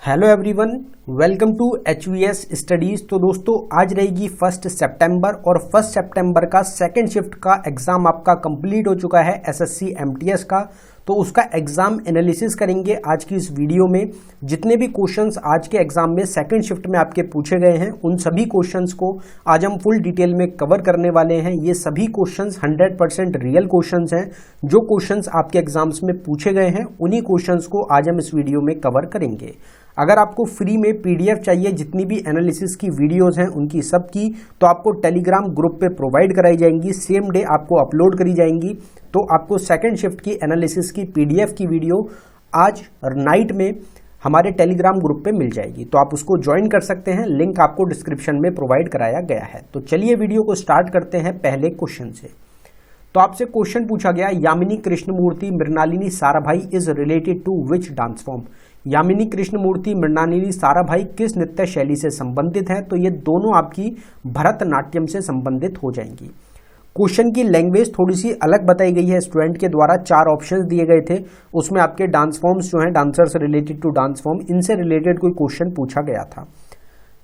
Hello everyone, welcome to HVS studies. तो दोस्तों आज रहेगी 1 सितंबर और 1 सितंबर का सेकंड शिफ्ट का एग्ज़ाम आपका कंप्लीट हो चुका है SSC MTS का। तो उसका एग्ज़ाम एनालिसिस करेंगे आज की इस वीडियो में। जितने भी क्वेश्चंस आज के एग्ज़ाम में सेकंड शिफ्ट में आपके पूछे गए हैं उन सभी क्वेश्चंस को आज हम फुल डिटेल में कवर करने वाले हैं। ये सभी क्वेश्चंस 100% रियल क्वेश्चंस हैं। जो क्वेश्चंस आपके एग्जाम्स में पूछे गए हैं उन्हीं क्वेश्चंस को आज हम इस वीडियो में कवर करेंगे। अगर आपको फ्री में PDF चाहिए जितनी भी एनालिसिस की वीडियोस हैं उनकी सबकी, तो आपको टेलीग्राम ग्रुप पे प्रोवाइड कराई जाएंगी, सेम डे आपको अपलोड करी जाएंगी। तो आपको सेकंड शिफ्ट की एनालिसिस की PDF की वीडियो आज नाइट में हमारे टेलीग्राम ग्रुप पे मिल जाएगी, तो आप उसको ज्वाइन कर सकते हैं। लिंक आपको डिस्क्रिप्शन में प्रोवाइड कराया गया है। तो चलिए वीडियो को स्टार्ट करते हैं पहले क्वेश्चन से। तो आपसे क्वेश्चन पूछा गया, Yamini Krishnamurthy Mrinalini Sarabhai is related to which dance form. Yamini Krishnamurthy Mrinalini Sarabhai किस नृत्य शैली से संबंधित है? तो ये दोनों आपकी भरतनाट्यम से संबंधित हो जाएंगी। क्वेश्चन की लैंग्वेज थोड़ी सी अलग बताई गई है स्टूडेंट के द्वारा। 4 ऑप्शंस दिए गए थे, उसमें आपके डांस फॉर्म्स जो हैं, dancers related to dance form, इनसे रिलेटेड कोई क्वेश्चन पूछा गया था।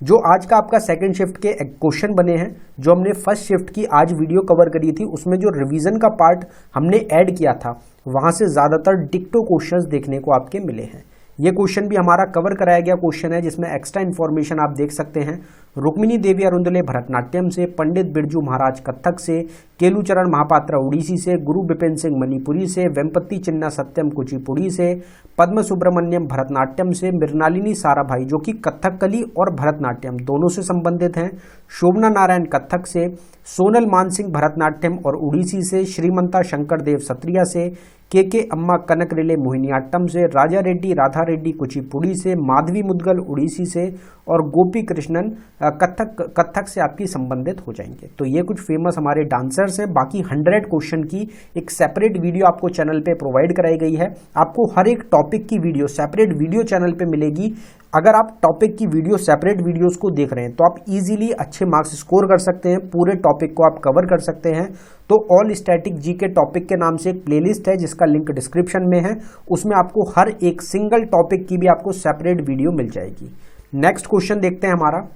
जो आज का आपका सेकंड शिफ्ट के क्वेश्चन बने हैं, जो हमने फर्स्ट शिफ्ट की आज वीडियो कवर करी थी, उसमें जो रिवीजन का पार्ट हमने ऐड किया था वहां से ज्यादातर डिक्टो क्वेश्चंस देखने को आपके मिले हैं। ये क्वेश्चन भी हमारा कवर कराया गया क्वेश्चन है, जिसमें एक्स्ट्रा इन्फॉर्मेशन आप देख सकते हैं। रुक्मिणी देवी अरुंदले भरतनाट्यम से, पंडित बिरजू महाराज कथक से, केलुचरण महापात्रा उड़ीसी से, गुरु बिपिन सिंह मणिपुरी से, वेम्पति चिन्ना सत्यम कुचिपुड़ी से, पद्म सुब्रमण्यम भरतनाट्यम से, मृणालिनी साराभाई जो कि कथकली और भरतनाट्यम दोनों से संबंधित हैं, शोभना नारायण कथक से, सोनल मानसिंह भरतनाट्यम और उड़ीसी से, श्रीमंता शंकर देव सत्रिया से, के अम्मा कनक रिले मोहिनीअट्टम से, राजा रेड्डी राधा रेड्डी कुचिपुड़ी से, माधवी मुदगल उड़ीसी से और गोपी कृष्णन कथक से आपकी संबंधित हो जाएंगे। तो ये कुछ फेमस हमारे डांसर्स हैं। बाकी 100 क्वेश्चन की एक सेपरेट वीडियो आपको चैनल पे प्रोवाइड कराई गई है। आपको हर एक टॉपिक की वीडियो सेपरेट वीडियो चैनल पे मिलेगी। अगर आप टॉपिक की वीडियो सेपरेट वीडियोस को देख रहे हैं तो आप इजीली अच्छे मार्क्स स्कोर कर सकते हैं, पूरे टॉपिक को आप कवर कर सकते हैं। तो ऑल स्टैटिक जीके टॉपिक के नाम से एक प्लेलिस्ट है जिसका लिंक डिस्क्रिप्शन में है, उसमें आपको हर एक सिंगल टॉपिक की भी आपको सेपरेट वीडियो मिल जाएगी। नेक्स्ट क्वेश्चन देखते हैं हमारा,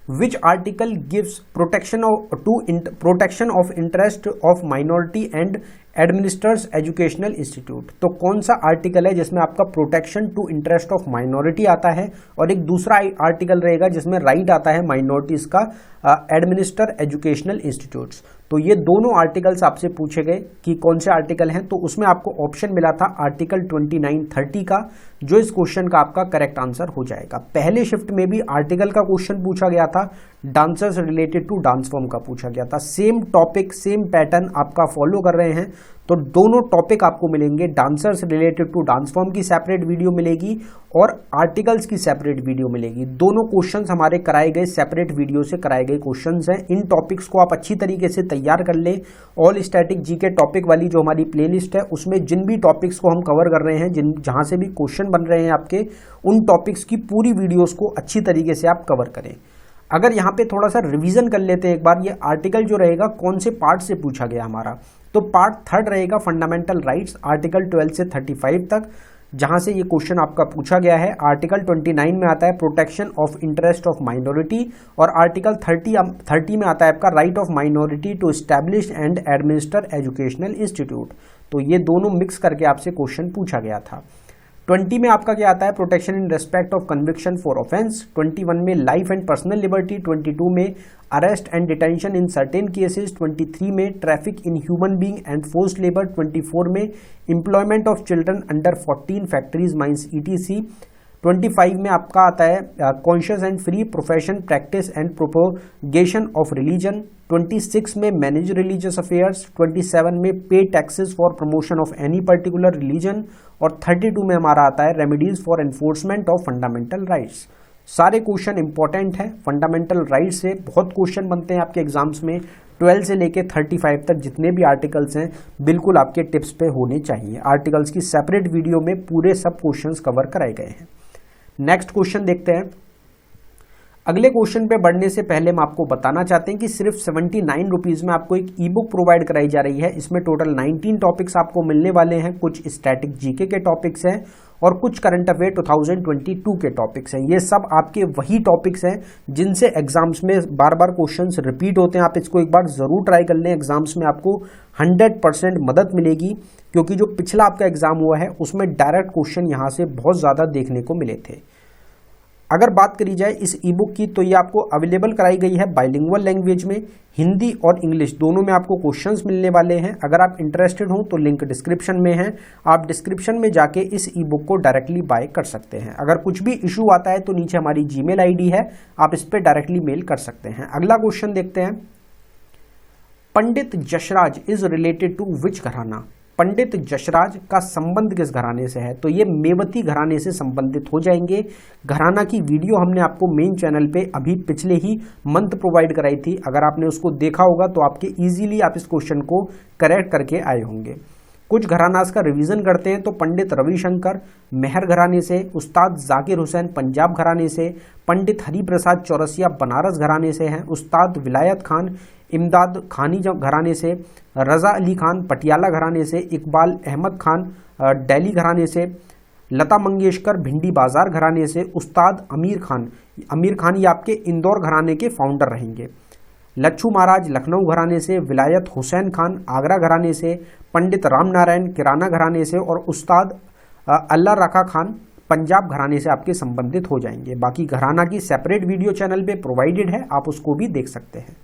Which article gives protection of interest of minority and administers educational institute। तो कौन सा आर्टिकल है जिसमें आपका protection to interest of minority आता है और एक दूसरा आर्टिकल रहेगा जिसमें राइट आता है माइनॉरिटीज का, एडमिनिस्टर एजुकेशनल इंस्टीट्यूट्स। तो ये दोनों आर्टिकल्स आपसे पूछे गए कि कौन से आर्टिकल हैं, तो उसमें आपको ऑप्शन मिला था आर्टिकल 2930 का, जो इस क्वेश्चन का आपका करेक्ट आंसर हो जाएगा। पहले शिफ्ट में भी आर्टिकल का क्वेश्चन पूछा गया था, dancers related to dance form का पूछा गया था। सेम टॉपिक सेम पैटर्न आपका फॉलो कर रहे हैं, तो दोनों टॉपिक आपको मिलेंगे। Dancers related to dance form की सेपरेट वीडियो मिलेगी और आर्टिकल्स की सेपरेट वीडियो मिलेगी। दोनों क्वेश्चंस हमारे कराए गए सेपरेट वीडियो से कराए गए क्वेश्चंस हैं। इन टॉपिक्स को आप अच्छी तरीके से तैयार कर लें। ऑल स्टैटिक जीके टॉपिक वाली जो हमारी प्लेलिस्ट है उसमें जिन भी टॉपिक्स को हम कवर कर रहे हैं, जहां से भी क्वेश्चन बन रहे हैं आपके, उन टॉपिक्स की पूरी वीडियोस को अच्छी तरीके से आप कवर करें। अगर यहाँ पे थोड़ा सा रिवीजन कर लेते हैं एक बार, ये आर्टिकल जो रहेगा कौन से पार्ट से पूछा गया हमारा, तो पार्ट 3 रहेगा फंडामेंटल राइट्स, आर्टिकल 12 से 35 तक, जहां से ये क्वेश्चन आपका पूछा गया है। आर्टिकल 29 में आता है protection of interest of minority और आर्टिकल 30 में आता है आपका right of minority to establish and administer educational institute. तो ये दोनों मिक्स करके आपसे क्वेश्चन पूछा गया था। 20 में आपका क्या आता है, protection in respect of conviction for offence. 21 में लाइफ एंड पर्सनल लिबर्टी। 22 में arrest and detention in certain cases. 23 में traffic in human being and forced labour. 24 में employment of children under 14 factories mines ETC। 25 में आपका आता है conscious and free profession practice and propagation of religion. 26 में manage religious affairs. 27 में पे taxes for promotion of any particular religion और 32 में हमारा आता है remedies for enforcement of fundamental rights. सारे क्वेश्चन इंपॉर्टेंट है। फंडामेंटल राइट्स से बहुत क्वेश्चन बनते हैं आपके एग्जाम्स में। 12 से लेके 35 तक जितने भी आर्टिकल्स हैं बिल्कुल आपके टिप्स पे होने चाहिए। आर्टिकल्स की सेपरेट वीडियो में पूरे सब क्वेश्चंस कवर कराए गए हैं। नेक्स्ट क्वेश्चन देखते हैं। अगले क्वेश्चन पे बढ़ने से पहले हम आपको बताना चाहते हैं कि सिर्फ 79 रुपीज में आपको एक ई बुक प्रोवाइड कराई जा रही है। इसमें टोटल 19 टॉपिक्स आपको मिलने वाले हैं। कुछ स्टैटिक जीके के टॉपिक्स हैं और कुछ करंट अफेयर 2022 के टॉपिक्स हैं। ये सब आपके वही टॉपिक्स हैं जिनसे एग्जाम्स में बार बार क्वेश्चंस रिपीट होते हैं। आप इसको एक बार जरूर ट्राई कर लें, एग्जाम्स में आपको 100% मदद मिलेगी, क्योंकि जो पिछला आपका एग्जाम हुआ है उसमें डायरेक्ट क्वेश्चन यहाँ से बहुत ज़्यादा देखने को मिले थे। अगर बात करी जाए इस ई बुक की, तो ये आपको अवेलेबल कराई गई है बाइलिंगुअल लैंग्वेज में, हिंदी और इंग्लिश दोनों में आपको क्वेश्चंस मिलने वाले हैं। अगर आप इंटरेस्टेड हो तो लिंक डिस्क्रिप्शन में है, आप डिस्क्रिप्शन में जाके इस ई बुक को डायरेक्टली बाय कर सकते हैं। अगर कुछ भी इशू आता है तो नीचे हमारी जीमेल आईडी है, आप इस पर डायरेक्टली मेल कर सकते हैं। अगला क्वेश्चन देखते हैं, Pandit Jasraj is related to विच घराना? पंडित जसराज का संबंध किस घराने से है? तो ये मेवती घराने से संबंधित हो जाएंगे। घराना की वीडियो हमने आपको मेन चैनल पे अभी पिछले ही मंथ प्रोवाइड कराई थी, अगर आपने उसको देखा होगा तो आपके इजीली आप इस क्वेश्चन को करेक्ट करके आए होंगे। कुछ घरानास का रिवीजन करते हैं, तो पंडित रविशंकर मेहर घराने से, उस्ताद जाकिर हुसैन पंजाब घराने से, पंडित हरिप्रसाद चौरसिया बनारस घराने से हैं, उस्ताद विलायत खान इमदाद खानी घराने से, रजा अली खान पटियाला घराने से, इकबाल अहमद खान दिल्ली घराने से, लता मंगेशकर भिंडी बाजार घराने से, उस्ताद अमीर खान ये आपके इंदौर घराने के फाउंडर रहेंगे, लच्छू महाराज लखनऊ घराने से, विलायत हुसैन खान आगरा घराने से, पंडित राम नारायण किराना घराने से और उस्ताद अल्लाह रखा खान पंजाब घराने से आपके संबंधित हो जाएंगे। बाकी घराना की सेपरेट वीडियो चैनल पे प्रोवाइडेड है, आप उसको भी देख सकते हैं।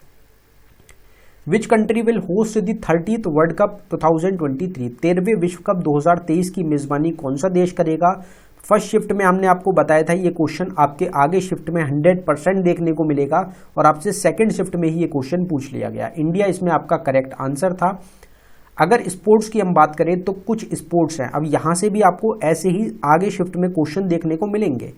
Which country will host the 30th world cup 2023? 13वें विश्व कप 2023 की मेजबानी कौन सा देश करेगा? फर्स्ट शिफ्ट में हमने आपको बताया था, ये क्वेश्चन आपके आगे शिफ्ट में 100% देखने को मिलेगा और आपसे सेकंड शिफ्ट में ही ये क्वेश्चन पूछ लिया गया। इंडिया इसमें आपका करेक्ट आंसर था। अगर स्पोर्ट्स की हम बात करें तो कुछ स्पोर्ट्स हैं, अब यहाँ से भी आपको ऐसे ही आगे शिफ्ट में क्वेश्चन देखने को मिलेंगे।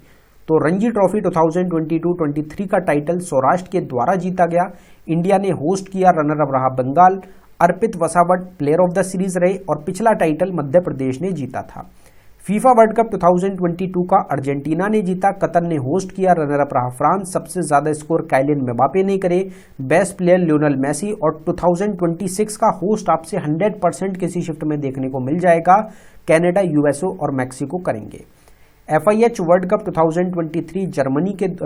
तो रणजी ट्रॉफी 2022-23 का टाइटल सौराष्ट्र के द्वारा जीता गया, इंडिया ने होस्ट किया, रनर अप रहा बंगाल, अर्पित वसावट प्लेयर ऑफ द सीरीज रहे और पिछला टाइटल मध्य प्रदेश ने जीता था। फीफा वर्ल्ड कप 2022 का अर्जेंटीना ने जीता, कतर ने होस्ट किया, रनर अप रहा फ्रांस, सबसे ज्यादा स्कोर काइलिन एम्बापे ने करे, बेस्ट प्लेयर लियोनेल मेसी और 2026 का होस्ट आपसे 100% किसी शिफ्ट में देखने को मिल जाएगा, कनाडा, यूएसए और मैक्सिको करेंगे। FIH वर्ल्ड कप 2023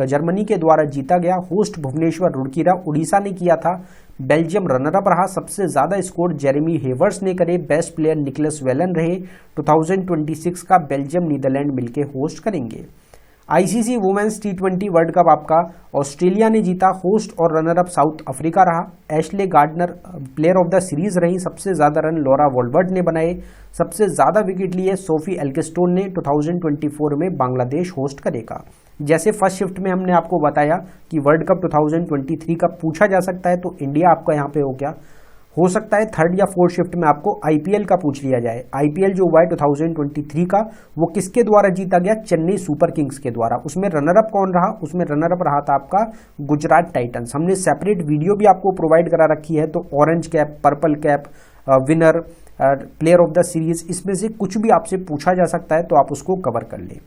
जर्मनी के द्वारा जीता गया, होस्ट भुवनेश्वर रुड़कीरा उड़ीसा ने किया था, बेल्जियम रनरअप रहा, सबसे ज्यादा स्कोर जेरेमी हेवर्स ने करे, बेस्ट प्लेयर निकलस वेलन रहे। 2026 का बेल्जियम नीदरलैंड मिलकर होस्ट करेंगे। ICC womens T20 world cup आपका ऑस्ट्रेलिया ने जीता, होस्ट और रनरअप साउथ अफ्रीका रहा, Ashleigh Gardner player of the series रही, सबसे ज्यादा रन लॉरा वॉल्बर्ट ने बनाए, सबसे ज्यादा विकेट लिए सोफी एल्केस्टोन ने। 2024 में बांग्लादेश होस्ट करेगा। जैसे फर्स्ट शिफ्ट में हमने आपको बताया कि वर्ल्ड कप 2023 का पूछा जा सकता है, तो इंडिया आपका यहाँ पे हो गया। हो सकता है थर्ड या फोर्थ शिफ्ट में आपको IPL का पूछ लिया जाए। IPL जो हुआ है 2023 का, वो किसके द्वारा जीता गया? चेन्नई सुपर किंग्स के द्वारा। उसमें रनरअप कौन रहा? उसमें रनरअप रहा था आपका गुजरात टाइटंस। हमने सेपरेट वीडियो भी आपको प्रोवाइड करा रखी है, तो orange cap, purple cap, winner, player of the series, इसमें से कुछ भी आपसे पूछा जा सकता है, तो आप उसको कवर कर लें।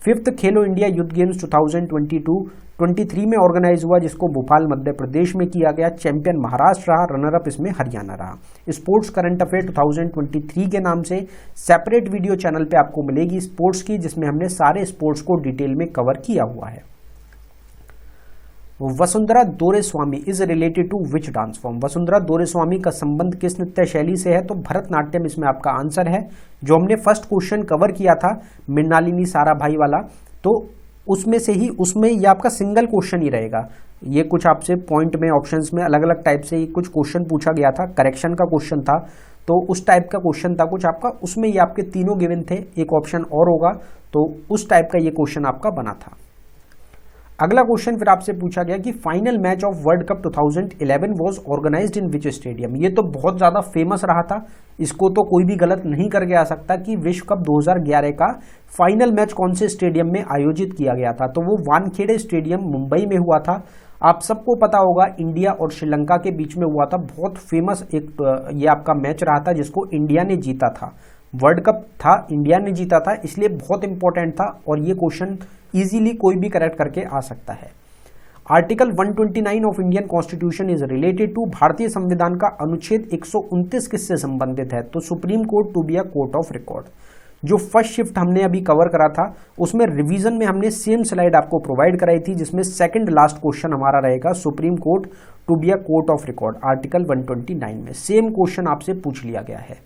फिफ्थ खेलो इंडिया यूथ गेम्स 2022-23 में ऑर्गेनाइज हुआ, जिसको भोपाल मध्य प्रदेश में किया गया, चैंपियन महाराष्ट्र रहा, रनरअप इसमें हरियाणा रहा। स्पोर्ट्स करंट अफेयर 2023 के नाम से सेपरेट वीडियो चैनल पे आपको मिलेगी स्पोर्ट्स की, जिसमें हमने सारे स्पोर्ट्स को डिटेल में कवर किया हुआ है। Vasundhara Doreswamy is related to which dance form? Vasundhara Doreswamy का संबंध किस नृत्य शैली से है? तो भरतनाट्यम इसमें आपका आंसर है। जो हमने फर्स्ट क्वेश्चन कवर किया था मृणालिनी साराभाई वाला, तो उसमें से ही उसमें ये आपका सिंगल क्वेश्चन ही रहेगा। ये कुछ आपसे पॉइंट में ऑप्शंस में अलग अलग टाइप से कुछ क्वेश्चन पूछा गया था, करेक्शन का क्वेश्चन था, तो उस टाइप का क्वेश्चन था कुछ आपका, उसमें ये आपके तीनों गिवन थे, एक ऑप्शन और होगा, तो उस टाइप का ये क्वेश्चन आपका बना था। अगला क्वेश्चन फिर आपसे पूछा गया कि final match of world cup 2011 was organised in which stadium? ये तो बहुत ज्यादा फेमस रहा था, इसको तो कोई भी गलत नहीं करके आ सकता कि विश्व कप 2011 का फाइनल मैच कौन से स्टेडियम में आयोजित किया गया था। तो वो वानखेड़े स्टेडियम मुंबई में हुआ था। आप सबको पता होगा इंडिया और श्रीलंका के बीच में हुआ था, बहुत फेमस एक ये आपका मैच रहा था, जिसको इंडिया ने जीता था। वर्ल्ड कप था, इंडिया ने जीता था, इसलिए बहुत इंपॉर्टेंट था और ये क्वेश्चन इजीली कोई भी करेक्ट करके आ सकता है। Article 129 of Indian constitution is related to, भारतीय संविधान का अनुच्छेद 129 किससे संबंधित है? तो supreme court to be a court of record. जो फर्स्ट शिफ्ट हमने अभी कवर करा था उसमें रिवीजन में हमने सेम स्लाइड आपको प्रोवाइड कराई थी, जिसमें सेकंड लास्ट क्वेश्चन हमारा रहेगा supreme court to be a court of record, article 129 में सेम क्वेश्चन आपसे पूछ लिया गया है।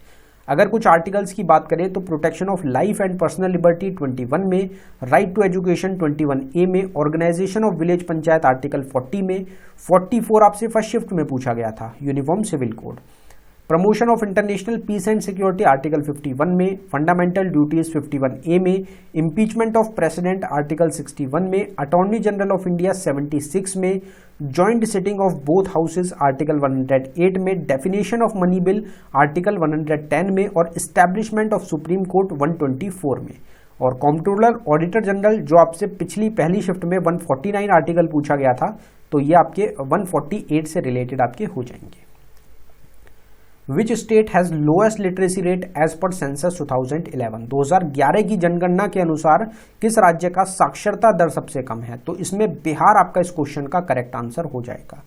अगर कुछ आर्टिकल्स की बात करें तो protection of life and personal liberty 21 में, राइट टू एजुकेशन 21A में, organisation of village panchayat article 40 में, 44 आपसे फर्स्ट शिफ्ट में पूछा गया था uniform civil code, promotion of international peace and security article 51 में, फंडामेंटल ड्यूटीज 51A में, इम्पीचमेंट ऑफ प्रेसिडेंट आर्टिकल 61 में, अटॉर्नी जनरल ऑफ इंडिया 76 में, joint sitting of both houses article 108 में, definition of money bill article 110 में और establishment of supreme court 124 में। और comptroller auditor general जो आपसे पिछली पहली शिफ्ट में 149 आर्टिकल पूछा गया था, तो ये आपके 148 से रिलेटेड आपके हो जाएंगे। Which state has lowest literacy rate as per census 2011, 2011 की जनगणना के अनुसार किस राज्य का साक्षरता दर सबसे कम है? तो इसमें बिहार आपका इस क्वेश्चन का करेक्ट आंसर हो जाएगा।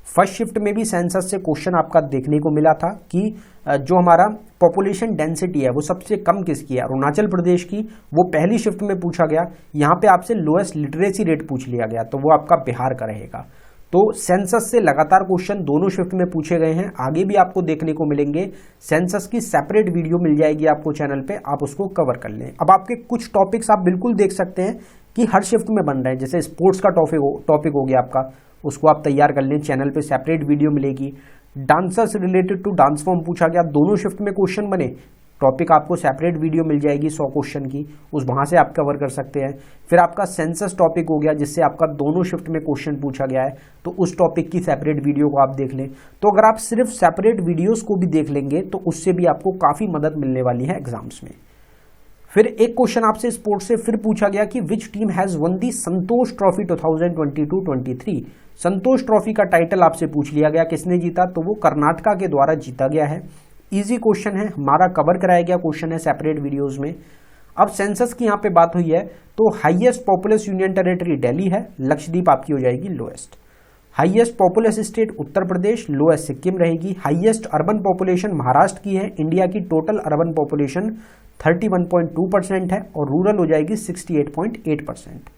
फर्स्ट शिफ्ट में भी सेंसस से क्वेश्चन आपका देखने को मिला था कि जो हमारा पॉपुलेशन डेंसिटी है वो सबसे कम किसकी है, अरुणाचल प्रदेश की, वो पहली शिफ्ट में पूछा गया। यहाँ पे आपसे लोएस्ट लिटरेसी रेट पूछ लिया गया, तो वो आपका बिहार का रहेगा। तो सेंसस से लगातार क्वेश्चन दोनों शिफ्ट में पूछे गए हैं, आगे भी आपको देखने को मिलेंगे। सेंसस की सेपरेट वीडियो मिल जाएगी आपको चैनल पे, आप उसको कवर कर लें। अब आपके कुछ टॉपिक्स आप बिल्कुल देख सकते हैं कि हर शिफ्ट में बन रहे हैं, जैसे स्पोर्ट्स का टॉपिक हो गया आपका, उसको आप तैयार कर लें, चैनल पे सेपरेट वीडियो मिलेगी। Dancers related to dance form पूछा गया, दोनों शिफ्ट में क्वेश्चन बने, टॉपिक आपको सेपरेट वीडियो मिल जाएगी 100 क्वेश्चन की, उस वहां से आप कवर कर सकते हैं। फिर आपका सेंसस टॉपिक हो गया जिससे आपका दोनों शिफ्ट में क्वेश्चन पूछा गया है, तो उस टॉपिक की सेपरेट वीडियो को आप देख लें। तो अगर आप सिर्फ सेपरेट वीडियोस को भी देख लेंगे तो उससे भी आपको काफी मदद मिलने वाली है एग्जाम्स में। फिर एक क्वेश्चन आपसे स्पोर्ट्स से फिर पूछा गया कि which team has one the Santosh trophy 2022-23। Santosh trophy का टाइटल आपसे पूछ लिया गया, किसने जीता? तो वो कर्नाटका के द्वारा जीता गया है। इजी क्वेश्चन है, हमारा कवर कराया गया क्वेश्चन है सेपरेट वीडियोस में। अब सेंसस की यहाँ पे बात हुई है तो highest populace union territory Delhi है, लक्षद्वीप आपकी हो जाएगी lowest. Highest populous state Uttar Pradesh, lowest Sikkim रहेगी। हाईएस्ट अर्बन पॉपुलेशन महाराष्ट्र की है, इंडिया की टोटल अर्बन पॉपुलेशन 31.2% है और रूरल हो जाएगी 68.8%।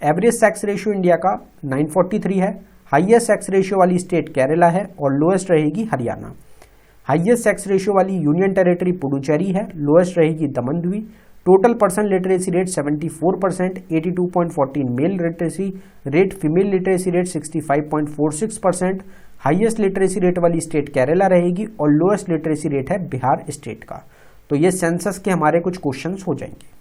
एवरेज सेक्स रेशियो इंडिया का 943 है। हाईएस्ट सेक्स रेशियो वाली स्टेट केरला है और लोएस्ट रहेगी हरियाणा। हाईएस्ट सेक्स रेशियो वाली यूनियन टेरिटरी पुडुचेरी है, लोएस्ट रहेगी दमन-दीव। Total person literacy rate 74%, 82.14 mail literacy rate, female literacy rate 65.46%। Highest literacy rate वाली स्टेट केरला रहेगी और लोएस्ट लिटरेसी रेट है बिहार स्टेट का। तो ये सेंसस के हमारे कुछ क्वेश्चंस हो जाएंगे।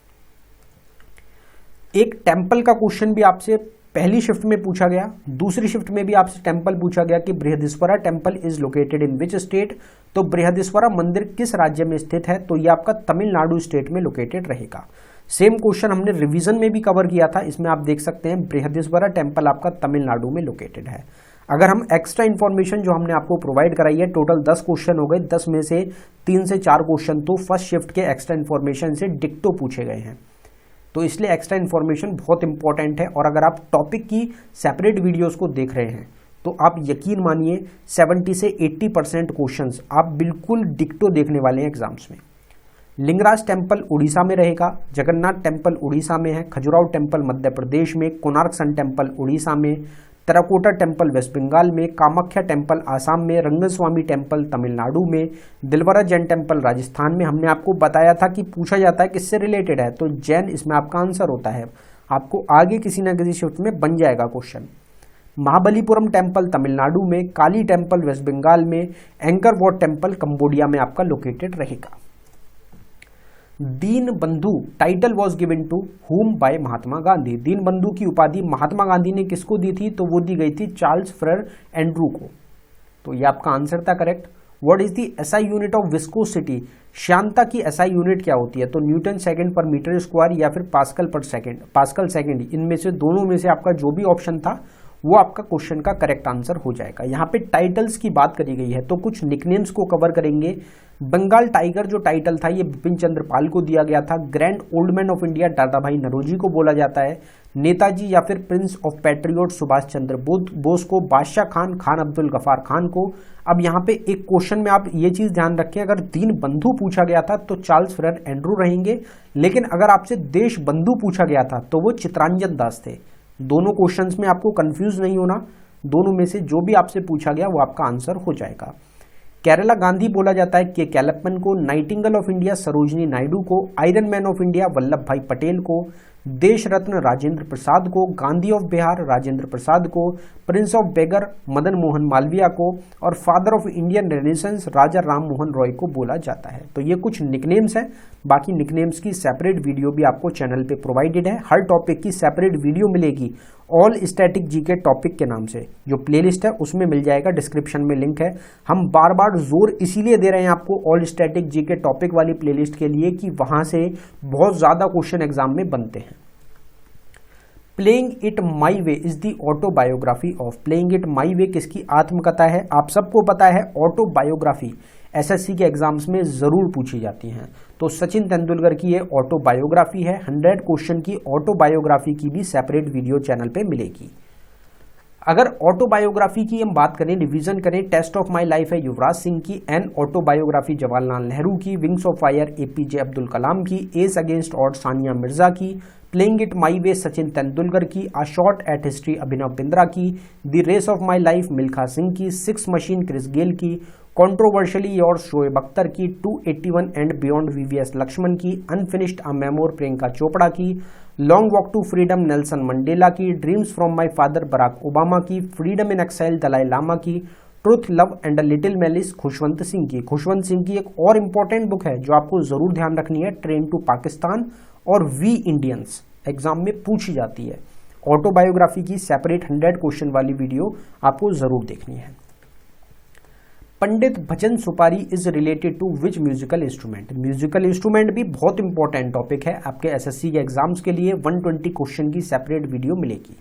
एक टेम्पल का क्वेश्चन भी आपसे पहली शिफ्ट में पूछा गया, दूसरी शिफ्ट में भी आपसे टेम्पल पूछा गया कि Brihadeeswara temple is located in which state. तो बृहदीश्वरा मंदिर किस राज्य में स्थित है? तो ये आपका तमिलनाडु स्टेट में लोकेटेड रहेगा। सेम क्वेश्चन हमने रिवीजन में भी कवर किया था, इसमें आप देख सकते हैं बृहदीश्वरा टेम्पल आपका तमिलनाडु में लोकेटेड है। अगर हम एक्स्ट्रा इन्फॉर्मेशन जो हमने आपको प्रोवाइड कराई है, टोटल 10 क्वेश्चन हो गए, 10 में से 3 से 4 क्वेश्चन तो फर्स्ट शिफ्ट के एक्स्ट्रा इन्फॉर्मेशन से डिक्टो पूछे गए हैं, तो इसलिए एक्स्ट्रा इन्फॉर्मेशन बहुत इंपॉर्टेंट है। और अगर आप टॉपिक की सेपरेट वीडियोस को देख रहे हैं तो आप यकीन मानिए 70 से 80% क्वेश्चंस आप बिल्कुल डिक्टो देखने वाले हैं एग्जाम्स में। लिंगराज टेम्पल उड़ीसा में रहेगा, जगन्नाथ टेम्पल उड़ीसा में है, खजुराहो टेम्पल मध्य प्रदेश में, कोणार्क सन टेम्पल उड़ीसा में, तेराकोटा टेम्पल वेस्ट बंगाल में, कामाख्या टेम्पल आसाम में, रंगस्वामी टेम्पल तमिलनाडु में, दिलवरा जैन टेम्पल राजस्थान में। हमने आपको बताया था कि पूछा जाता है किससे रिलेटेड है, तो जैन इसमें आपका आंसर होता है। आपको आगे किसी ना किसी शिफ्ट में बन जाएगा क्वेश्चन। महाबलीपुरम टेम्पल तमिलनाडु में, काली टेम्पल वेस्ट बंगाल में, एंकर वॉट टेम्पल कंबोडिया में आपका लोकेटेड रहेगा। Deen Bandhu title was given to whom by Mahatma Gandhi. Deen Bandhu की उपाधि महात्मा गांधी ने किसको दी थी? तो वो दी गई थी चार्ल्स फ्रेर एंड्रू को। तो ये आपका आंसर था correct. What is the SI unit of viscosity? श्यानता की एसआई यूनिट क्या होती है? तो न्यूटन सेकंड पर मीटर स्क्वायर या फिर पास्कल पर सेकंड, पास्कल सेकंड, इनमें से दोनों में से आपका जो भी ऑप्शन था वो आपका क्वेश्चन का करेक्ट आंसर हो जाएगा। यहाँ पे टाइटल्स की बात करी गई है तो कुछ निकनेम्स को कवर करेंगे। बंगाल टाइगर जो टाइटल था ये बिपिन चंद्र पाल को दिया गया था। Grand old man of India दादा भाई नौरोजी को बोला जाता है। नेताजी या फिर Prince of patriot Subhash Chandra Bose को। बादशाह खान खान अब्दुल गफार खान को। अब यहाँ पे एक क्वेश्चन में आप ये चीज ध्यान रखें, अगर दीन बंधु पूछा गया था तो चार्ल्स फरेर एंड्रू रहेंगे, लेकिन अगर आपसे देश बंधु पूछा गया था तो वो चितरंजन दास थे। दोनों क्वेश्चंस में आपको कंफ्यूज नहीं होना, दोनों में से जो भी आपसे पूछा गया वो आपका आंसर हो जाएगा। केरला गांधी बोला जाता है के कैलप्पन को। Nightingale of India Sarojini Naidu को। Iron man of India Vallabh Bhai Patel को। देश रत्न राजेंद्र प्रसाद को। गांधी ऑफ बिहार राजेंद्र प्रसाद को। Prince of beggar Madan Mohan Malaviya को। और father of Indian renaissance Raja Ram Mohan Roy को बोला जाता है। तो ये कुछ निकनेम्स हैं, बाकी निकनेम्स की सेपरेट वीडियो भी आपको चैनल पे प्रोवाइडेड है। हर टॉपिक की सेपरेट वीडियो मिलेगी ऑल स्टैटिक जीके टॉपिक के नाम से, जो प्लेलिस्ट है उसमें मिल जाएगा, डिस्क्रिप्शन में लिंक है। हम बार बार जोर इसीलिए दे रहे हैं आपको ऑल स्टैटिक जीके टॉपिक वाली प्लेलिस्ट के लिए कि वहां से बहुत ज्यादा क्वेश्चन एग्जाम में बनते हैं। Playing it my way is the autobiography of. Playing it my way किसकी आत्मकथा है? आप सबको पता है ऑटोबायोग्राफी एसएससी के एग्जाम्स में जरूर पूछी जाती हैं, तो सचिन तेंदुलकर की ये ऑटोबायोग्राफी है। 100 क्वेश्चन की ऑटोबायोग्राफी की भी सेपरेट वीडियो चैनल पे मिलेगी। अगर ऑटोबायोग्राफी की हम बात करें, रिवीजन करें, टेस्ट ऑफ माय लाइफ है युवराज सिंह की। एन ऑटोबायोग्राफी जवाहरलाल नेहरू की। Wings of fire APJ Abdul Kalam की। Ace against odds Sania Mirza की। Playing it my way Sachin Tendulkar की। A shot at history Abhinav Bindra की। The race of my life Milkha Singh की। सिक्स मशीन क्रिस गेल की। कंट्रोवर्शियली योर्स शोएब अख्तर की। 281 एंड बियॉन्ड वीवीएस लक्ष्मण की। Unfinished a memoir Priyanka Chopra की। Long walk to freedom Nelson Mandela की। Dreams from my father Barack Obama की। Freedom in exile Dalai Lama की। Truth love and a little malice Khushwant Singh की। खुशवंत सिंह की एक और इंपॉर्टेंट बुक है जो आपको जरूर ध्यान रखनी है, ट्रेन टू पाकिस्तान और वी इंडियंस, एग्जाम में पूछी जाती है। ऑटोबायोग्राफी की सेपरेट 100 क्वेश्चन वाली वीडियो आपको जरूर देखनी है। Pandit Bhajan Sopori is related to which musical instrument. Musical instrument भी बहुत इंपॉर्टेंट टॉपिक है आपके एसएससी के एग्जाम्स के लिए। 120 क्वेश्चन की सेपरेट वीडियो मिलेगी।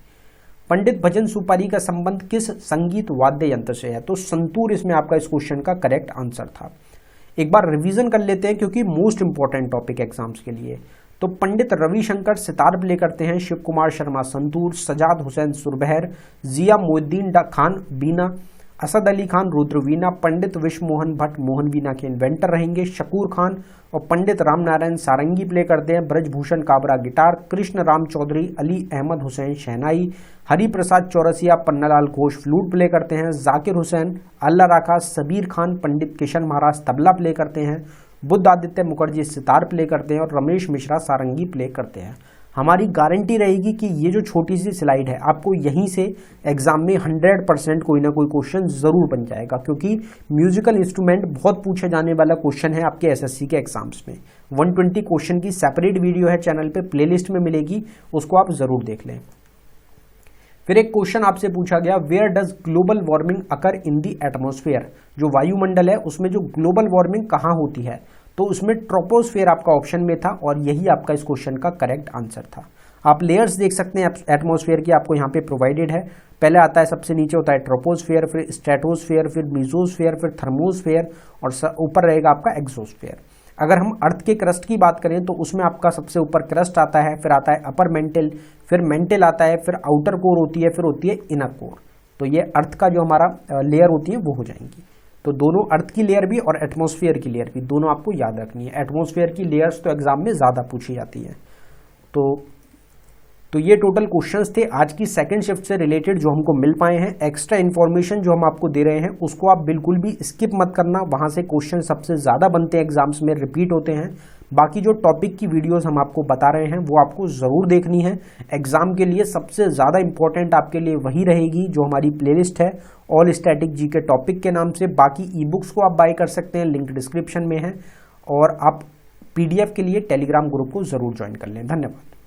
पंडित भजन सुपारी का संबंध किस संगीत वाद्य यंत्र से है? तो संतूर इसमें आपका इस क्वेश्चन का करेक्ट आंसर था। एक बार रिवीजन कर लेते हैं क्योंकि मोस्ट इंपॉर्टेंट टॉपिक एग्जाम्स के लिए। तो पंडित रविशंकर सितार प्ले करते हैं। शिव कुमार शर्मा संतूर। सजाद हुसैन सुरबहर। जिया मोहिद्दीन खान बीना। असद अली खान रुद्रवीणा। पंडित विश्व मोहन भट्ट मोहन वीणा के इन्वेंटर रहेंगे। शकूर खान और पंडित राम नारायण सारंगी प्ले करते हैं। ब्रजभूषण काबरा गिटार। कृष्ण राम चौधरी अली अहमद हुसैन शहनाई। हरि प्रसाद चौरसिया पन्नालाल घोष फ्लूट प्ले करते हैं। जाकिर हुसैन अल्लाह राखा सबीर खान पंडित किशन महाराज तबला प्ले करते हैं। बुद्ध आदित्य मुखर्जी सितार प्ले करते हैं और रमेश मिश्रा सारंगी प्ले करते हैं। हमारी गारंटी रहेगी कि ये जो छोटी सी स्लाइड है आपको यहीं से एग्जाम में 100% कोई ना कोई क्वेश्चन जरूर बन जाएगा, क्योंकि म्यूजिकल इंस्ट्रूमेंट बहुत पूछे जाने वाला क्वेश्चन है आपके एसएससी के एग्जाम्स में। 120 क्वेश्चन की सेपरेट वीडियो है चैनल पे, प्लेलिस्ट में मिलेगी, उसको आप जरूर देख लें। फिर एक क्वेश्चन आपसे पूछा गया, where does global warming occur in the atmosphere. जो वायुमंडल है उसमें जो ग्लोबल वार्मिंग कहाँ होती है, तो उसमें ट्रोपोस्फेयर आपका ऑप्शन में था और यही आपका इस क्वेश्चन का करेक्ट आंसर था। आप लेयर्स देख सकते हैं एटमॉस्फेयर की, आपको यहाँ पे प्रोवाइडेड है। पहले आता है, सबसे नीचे होता है ट्रोपोस्फेयर, फिर स्ट्रेटोस्फेयर, फिर मीजोस्फेयर, फिर थर्मोस्फेयर और ऊपर रहेगा आपका एक्सोस्फेयर। अगर हम अर्थ के क्रस्ट की बात करें तो उसमें आपका सबसे ऊपर क्रस्ट आता है, फिर आता है अपर मेंटल, फिर मेंटल आता है, फिर आउटर कोर होती है, फिर होती है इनर कोर। तो ये अर्थ का जो हमारा लेयर होती है वो हो जाएंगी। तो दोनों अर्थ की लेयर भी और एटमॉस्फेयर की लेयर भी दोनों आपको याद रखनी है। एटमॉस्फेयर की लेयर्स तो एग्जाम में ज्यादा पूछी जाती है। तो ये टोटल क्वेश्चंस थे आज की सेकंड शिफ्ट से रिलेटेड जो हमको मिल पाए हैं। एक्स्ट्रा इन्फॉर्मेशन जो हम आपको दे रहे हैं उसको आप बिल्कुल भी स्किप मत करना, वहां से क्वेश्चन सबसे ज्यादा बनते हैं एग्जाम्स में, रिपीट होते हैं। बाकी जो टॉपिक की वीडियोस हम आपको बता रहे हैं वो आपको जरूर देखनी है। एग्जाम के लिए सबसे ज्यादा इंपॉर्टेंट आपके लिए वही रहेगी जो हमारी प्लेलिस्ट है ऑल स्टैटिक जी के टॉपिक के नाम से। बाकी ई बुक्स को आप बाय कर सकते हैं, लिंक डिस्क्रिप्शन में है। और आप पीडीएफ के लिए टेलीग्राम ग्रुप को जरूर ज्वाइन कर लें। धन्यवाद।